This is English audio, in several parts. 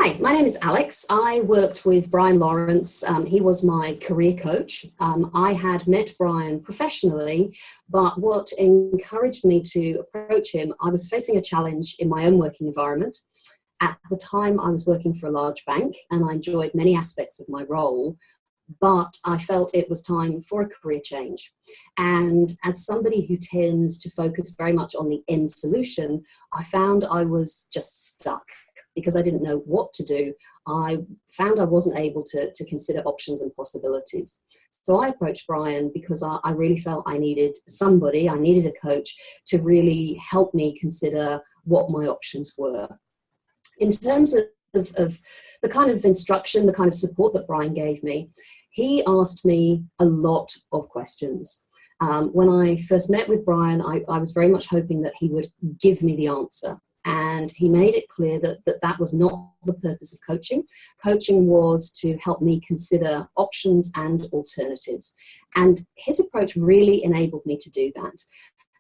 Hi, my name is Alex. I worked with Brian Lawrence. He was my career coach. I had met Brian professionally, but what encouraged me to approach him, I was facing a challenge in my own working environment. At the time, I was working for a large bank and I enjoyed many aspects of my role, but I felt it was time for a career change. And as somebody who tends to focus very much on the end solution, I found I was just stuck because I didn't know what to do. I found I wasn't able to consider options and possibilities. So I approached Brian because I really felt I needed somebody, I needed a coach to really help me consider what my options were. In terms of the kind of instruction, the kind of support that Brian gave me, he asked me a lot of questions. When I first met with Brian, I was very much hoping that he would give me the answer. And he made it clear that was not the purpose of coaching. Coaching was to help me consider options and alternatives. And his approach really enabled me to do that.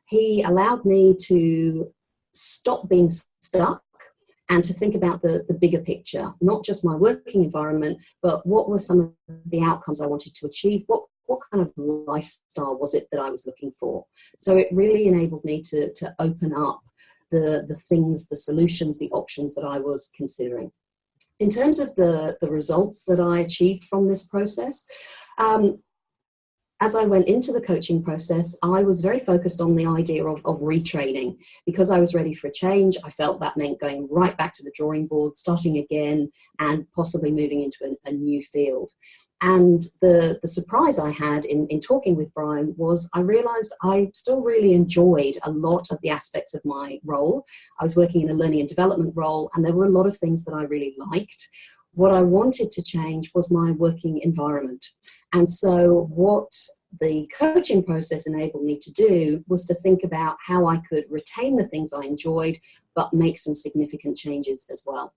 He allowed me to stop being stuck and to think about the bigger picture, not just my working environment, but what were some of the outcomes I wanted to achieve? What kind of lifestyle was it that I was looking for? So it really enabled me to open up the things, the solutions, the options that I was considering. In terms of the results that I achieved from this process, as I went into the coaching process, I was very focused on the idea of retraining. Because I was ready for a change, I felt that meant going right back to the drawing board, starting again, and possibly moving into a new field. And the surprise I had in talking with Brian was I realized I still really enjoyed a lot of the aspects of my role. I was working in a learning and development role, and there were a lot of things that I really liked. What I wanted to change was my working environment. And so what the coaching process enabled me to do was to think about how I could retain the things I enjoyed, but make some significant changes as well.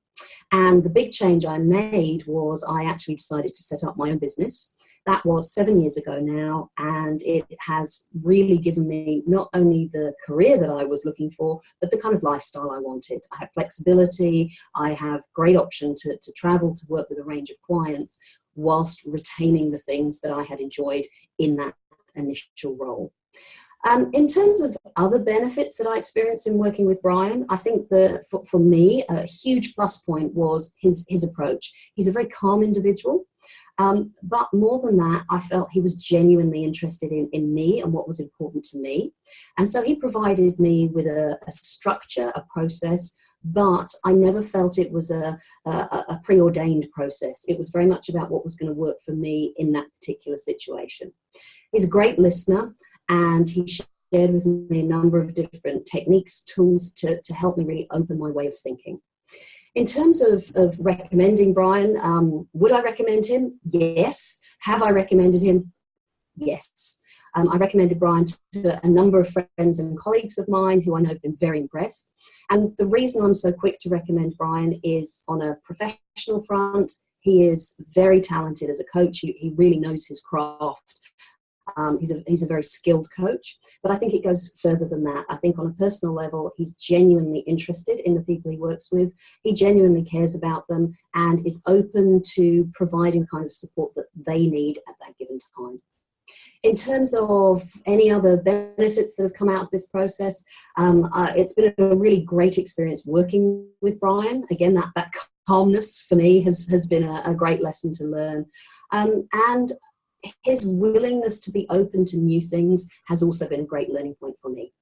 And the big change I made was I actually decided to set up my own business. That was 7 years ago now, and it has really given me not only the career that I was looking for, but the kind of lifestyle I wanted. I have flexibility, I have great option to travel, to work with a range of clients, whilst retaining the things that I had enjoyed in that initial role. In terms of other benefits that I experienced in working with Brian, I think for me, a huge plus point was his approach. He's a very calm individual, but more than that, I felt he was genuinely interested in me and what was important to me. And so he provided me with a structure, a process, but I never felt it was a preordained process. It was very much about what was going to work for me in that particular situation. He's a great listener, and he shared with me a number of different techniques, tools to help me really open my way of thinking. In terms of recommending Brian, would I recommend him? Yes. Have I recommended him? Yes. I recommended Brian to a number of friends and colleagues of mine who I know have been very impressed. And the reason I'm so quick to recommend Brian is on a professional front. He is very talented as a coach. He really knows his craft. He's a very skilled coach, but I think it goes further than that. I think on a personal level, he's genuinely interested in the people he works with. He genuinely cares about them and is open to providing kind of support that they need at that given time. In terms of any other benefits that have come out of this process, it's been a really great experience working with Brian. Again, that calmness for me has been a great lesson to learn. And his willingness to be open to new things has also been a great learning point for me.